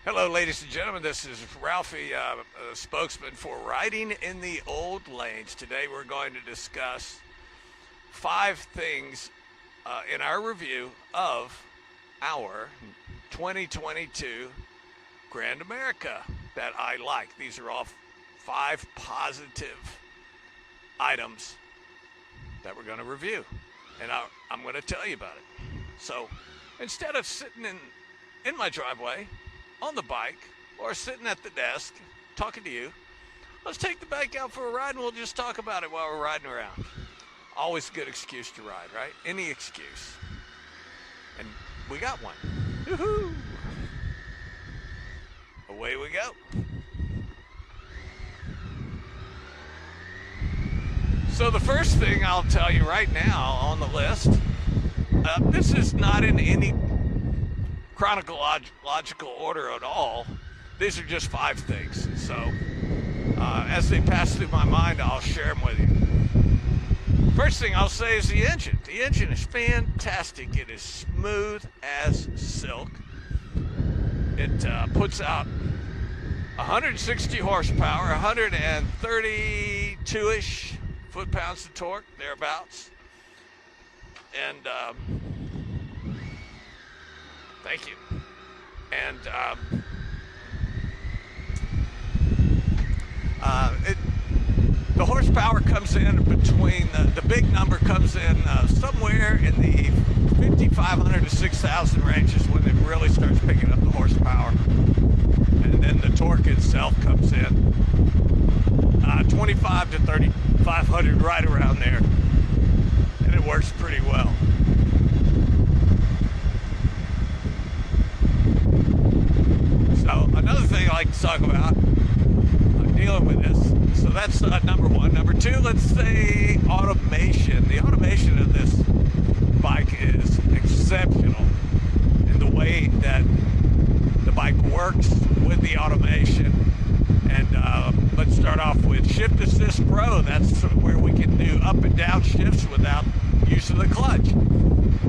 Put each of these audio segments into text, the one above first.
Hello, ladies and gentlemen. This is Ralphie, spokesman for Riding in the Old Lanes. Today we're going to discuss 5 things in our review of our 2022 Grand America that I like. These are all 5 positive items that we're going to review, and I'm going to tell you about it. So instead of sitting in my driveway on the bike or sitting at the desk talking to you, let's take the bike out for a ride and we'll just talk about it while we're riding around. Always a good excuse to ride, right? Any excuse. And we got one. Woohoo! Away we go. So the first thing I'll tell you right now on the list, this is not in any chronological order at all. These are just 5 things. So as they pass through my mind, I'll share them with you. First thing I'll say is the engine. The engine is fantastic. It is smooth as silk. It puts out 160 horsepower, 132-ish foot-pounds of torque, thereabouts. And thank you. And the horsepower comes in between, the big number comes in somewhere in the 5,500 to 6,000 ranges when it really starts picking up the horsepower. And then the torque itself comes in 25 to 3,500, right around there. And it works pretty well. So another thing I like to talk about, dealing with this, so that's number 1. Number 2, let's say automation. The automation of this bike is exceptional in the way that the bike works with the automation. And let's start off with Shift Assist Pro. That's where we can do up and down shifts without use of the clutch.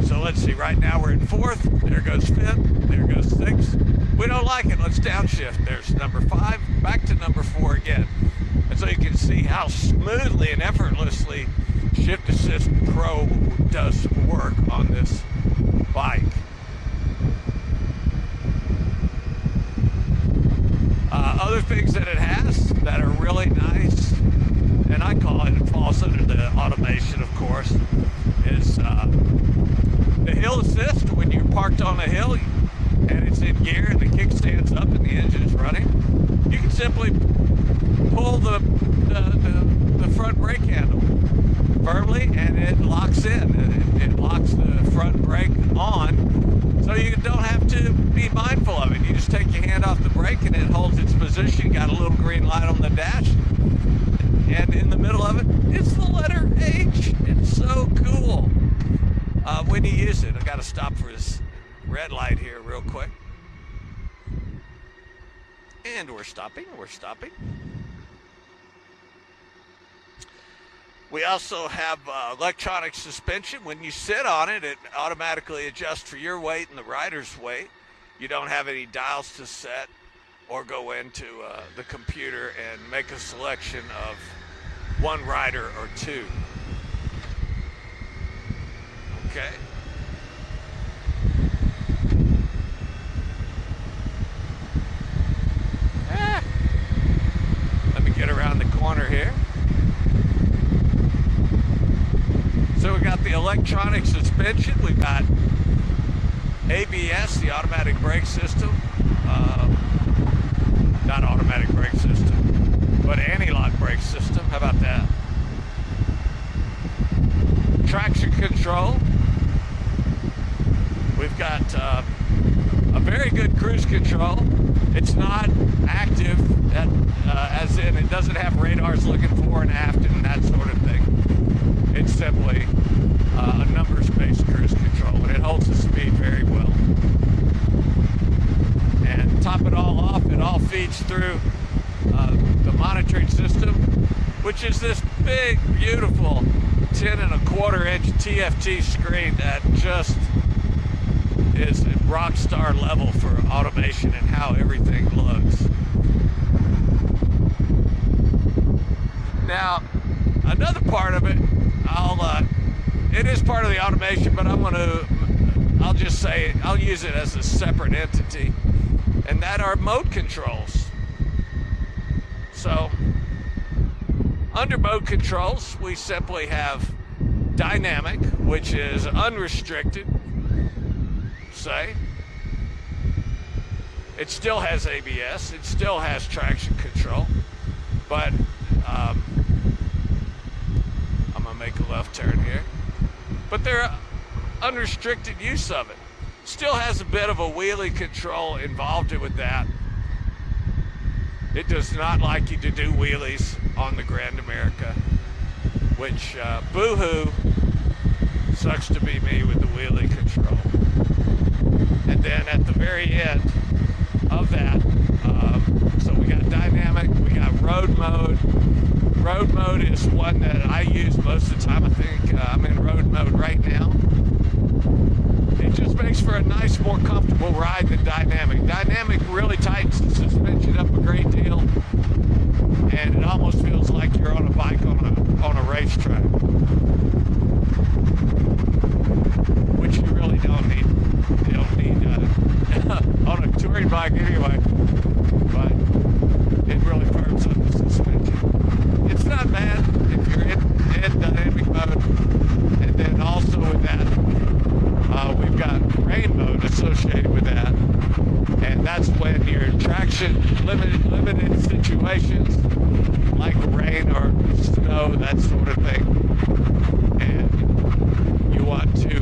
So let's see, right now we're in 4th, there goes 5th, there goes 6th. We don't like it, let's downshift. There's number 5, back to number 4 again. And so you can see how smoothly and effortlessly Shift Assist Pro does work on this bike. Other things that it has that are really nice, and I call it falls under the automation, of course, is the hill assist. When you're parked on a hill and it's in gear and the kickstand's up and the engine is running, you can simply pull the front brake handle firmly and it locks in. It locks the front brake on, so you don't have to be mindful of it. You just take your hand off the brake and it holds its position. Got a little green light on the dash, and in the middle of it, it's the letter H. It's so cool. When you use it, I got to stop for this red light here real quick. And we're stopping. We also have electronic suspension. When you sit on it, it automatically adjusts for your weight and the rider's weight. You don't have any dials to set or go into the computer and make a selection of one rider or 2. Okay. Let me get around the corner here. So we got the electronic suspension. We've got ABS, the automatic brake system. Not automatic brake system, but anti-lock brake system. How about that? Traction control. We've got a very good cruise control. It's not active, as in it doesn't have radars looking fore and aft and that sort of thing. It's simply a numbers-based cruise control, and it holds the speed very well. And top it all off, it all feeds through the monitoring system, which is this big, beautiful 10 1/4 inch TFT screen that just is a rock star level for automation and how everything looks. Now, another part of it, it is part of the automation, but I'll just say, I'll use it as a separate entity, and that are mode controls. So, under mode controls, we simply have dynamic, which is unrestricted, say. It still has ABS, it still has traction control, but I'm gonna make a left turn here. But there are unrestricted use of it. Still has a bit of a wheelie control involved with that. It does not like you to do wheelies on the Grand America, which boo-hoo, sucks to be me with the wheelie control. And then at the very end of that, so we got dynamic, we got road mode. Road mode is one that I use most of the time. I think I'm in road mode right now. It just makes for a nice, more comfortable ride than dynamic. Dynamic really tightens the suspension up a great deal, and it almost feels like you're on a bike on a racetrack, which you really don't need. You don't need on a touring bike anyway, but it really firms up the suspension. It's not bad if you're in dynamic mode, and then also with that, we've got rain mode associated with that, and that's when you're in traction limited situations like rain or snow, that sort of thing, and you want to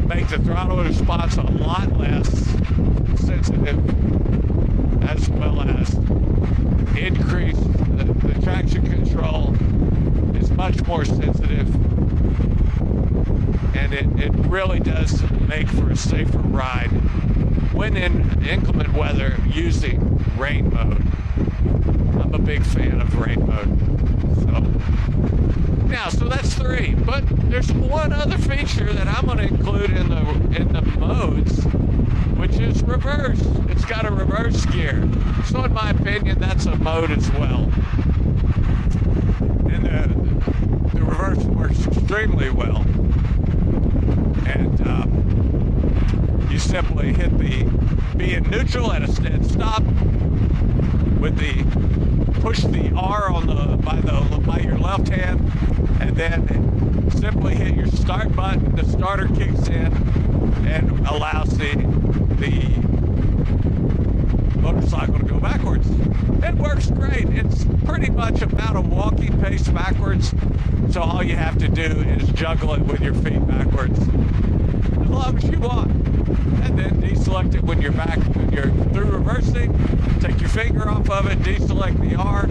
make the throttle response a lot less sensitive, as well as increase the traction control is much more sensitive, and it really does make for a safer ride when in inclement weather using rain mode. I'm a big fan of rain mode. So that's 3, but there's one other feature that I'm going to include in the modes, which is reverse. It's got a reverse gear, so in my opinion, that's a mode as well. And the reverse works extremely well. And you simply hit be in neutral at a dead stop with push the R by your left hand, and then simply hit your start button. The starter kicks in and allows the motorcycle to go backwards. It works great. It's pretty much about a walking pace backwards, so all you have to do is juggle it with your feet backwards as long as you want, and then deselect it when you're back. When you're through reversing, take your finger off of it, deselect the R,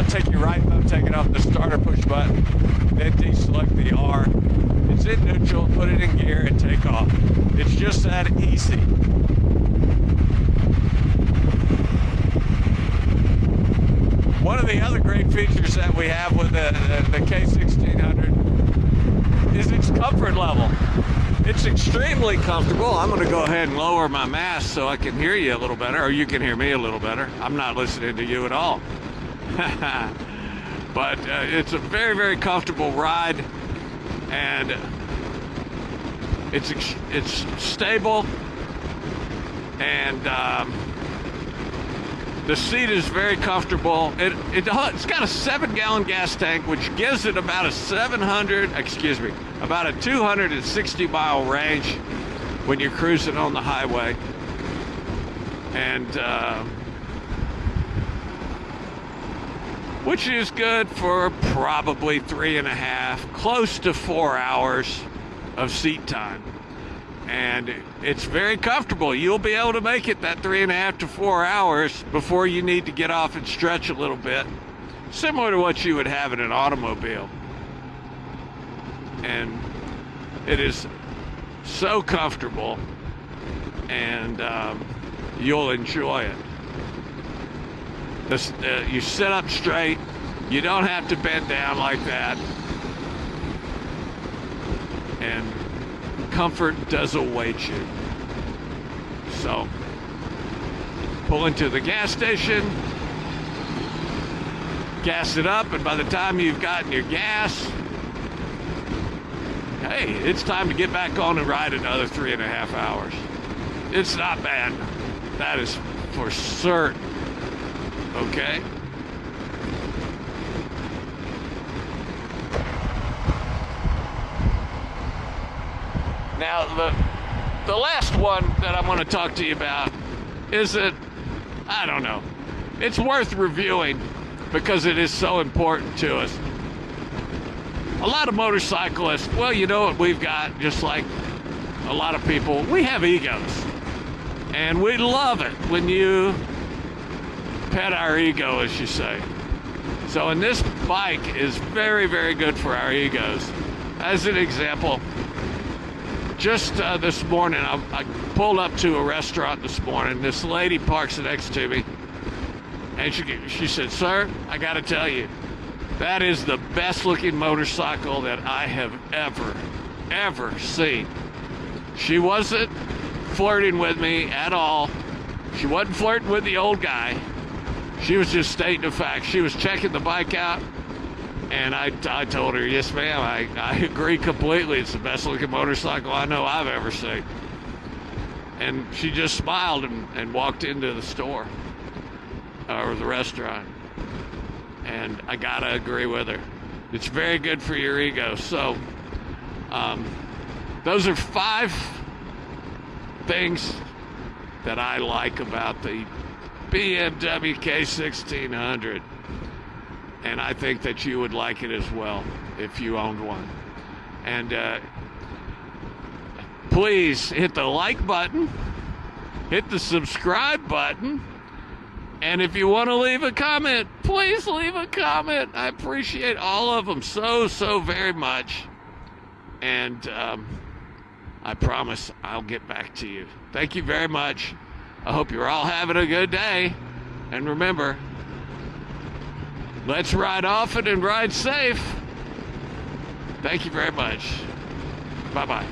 take your right thumb, take it off the starter push button, then deselect the R. It's in neutral, put it in gear, and take off. It's just that easy. One of the other great features that we have with the K1600 is its comfort level. It's extremely comfortable. I'm going to go ahead and lower my mask so I can hear you a little better, or you can hear me a little better. I'm not listening to you at all. But it's a very, very comfortable ride, and it's stable, and the seat is very comfortable. It's got a 7-gallon gas tank, which gives it about a 260-mile range when you're cruising on the highway. And which is good for probably 3.5, close to 4 hours of seat time. And it's very comfortable. You'll be able to make it that 3.5 to 4 hours before you need to get off and stretch a little bit, similar to what you would have in an automobile. And it is so comfortable, and you'll enjoy it. You sit up straight. You don't have to bend down like that. And comfort does await you. So, pull into the gas station, gas it up, and by the time you've gotten your gas, hey, it's time to get back on and ride another 3.5 hours. It's not bad. That is for certain. Okay? Now, the last one that I want to talk to you about is that, I don't know, it's worth reviewing because it is so important to us. A lot of motorcyclists, well, you know what we've got, just like a lot of people, we have egos. And we love it when you pet our ego, as you say. So, and this bike is very, very good for our egos. As an example, just this morning, I pulled up to a restaurant this morning. This lady parks next to me, and she said, "Sir, I got to tell you, that is the best looking motorcycle that I have ever seen." She wasn't flirting with me at all. She wasn't flirting with the old guy. She was just stating a fact. She was checking the bike out. And I told her, yes, ma'am, I agree completely. It's the best looking motorcycle I know I've ever seen. And she just smiled and walked into the store or the restaurant. And I gotta agree with her. It's very good for your ego. So those are 5 things that I like about the BMW K1600. And I think that you would like it as well if you owned one. And please hit the like button, hit the subscribe button, and if you want to leave a comment, please leave a comment. I appreciate all of them so very much. And I promise I'll get back to you. Thank you very much. I hope you're all having a good day. And remember, let's ride often and ride safe. Thank you very much. Bye-bye.